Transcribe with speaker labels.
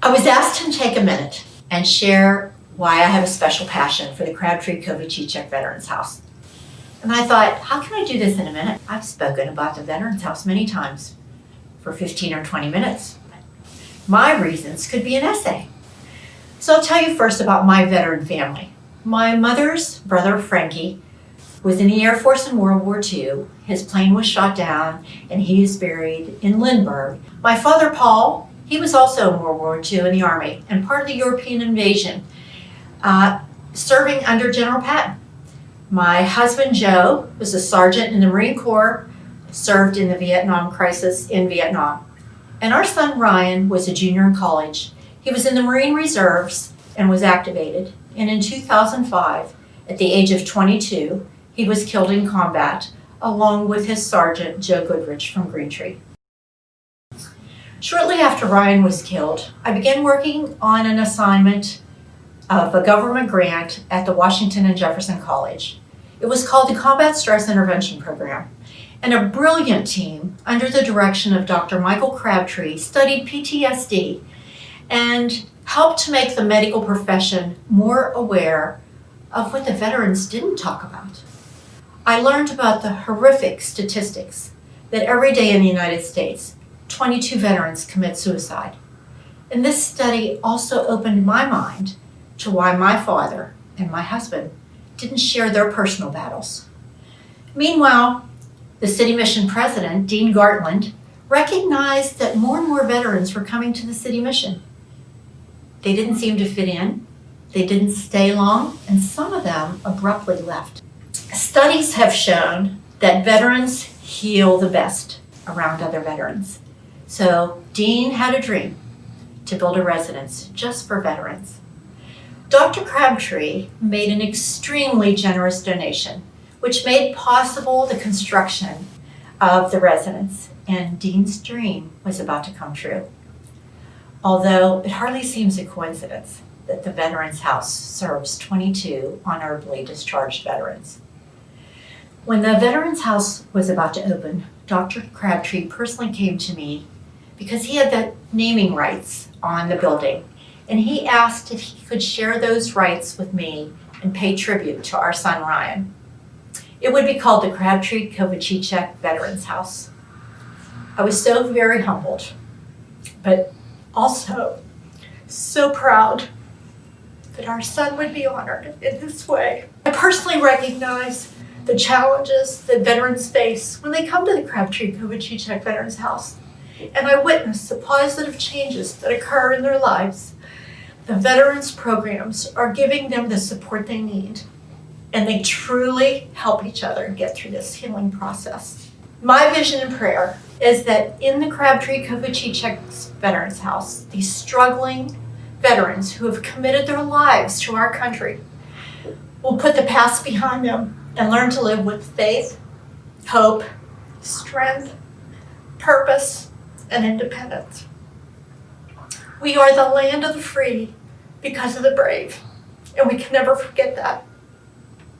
Speaker 1: I was asked to take a minute and share why I have a special passion for the Crabtree-Kovacicek Veterans House. And I thought, how can I do this in a minute? I've spoken about the Veterans House many times for 15 or 20 minutes. My reasons could be an essay. So I'll tell you first about my veteran family. My mother's brother, Frankie, was in the Air Force in World War II. His plane was shot down and he is buried in Lindbergh. My father, Paul, he was also in World War II in the Army and part of the European invasion, serving under General Patton. My husband, Joe, was a sergeant in the Marine Corps, served in the Vietnam crisis in Vietnam. And our son, Ryan, was a junior in college. He was in the Marine Reserves and was activated. And in 2005, at the age of 22, he was killed in combat, along with his sergeant, Joe Goodrich from Greentree. Shortly after Ryan was killed, I began working on an assignment of a government grant at the Washington and Jefferson College. It was called the Combat Stress Intervention Program, and a brilliant team under the direction of Dr. Michael Crabtree studied PTSD and helped to make the medical profession more aware of what the veterans didn't talk about. I learned about the horrific statistics that every day in the United States, 22 veterans commit suicide. And this study also opened my mind to why my father and my husband didn't share their personal battles. Meanwhile, the City Mission president, Dean Gartland, recognized that more and more veterans were coming to the City Mission. They didn't seem to fit in, they didn't stay long, and some of them abruptly left. Studies have shown that veterans heal the best around other veterans. So Dean had a dream to build a residence just for veterans. Dr. Crabtree made an extremely generous donation, which made possible the construction of the residence, and Dean's dream was about to come true. Although it hardly seems a coincidence that the Veterans House serves 22 honorably discharged veterans. When the Veterans House was about to open, Dr. Crabtree personally came to me because he had the naming rights on the building, and he asked if he could share those rights with me and pay tribute to our son Ryan. It would be called the Crabtree-Kovacicek Veterans House. I was so very humbled, but also so proud that our son would be honored in this way. I personally recognize the challenges that veterans face when they come to the Crabtree-Kovacicek Veterans House, and I witness the positive changes that occur in their lives. The veterans programs are giving them the support they need, and they truly help each other get through this healing process. My vision and prayer is that in the Crabtree-Kovacicek Veterans House, these struggling veterans who have committed their lives to our country will put the past behind them and learn to live with faith, hope, strength, purpose, and independence. We are the land of the free because of the brave, and we can never forget that.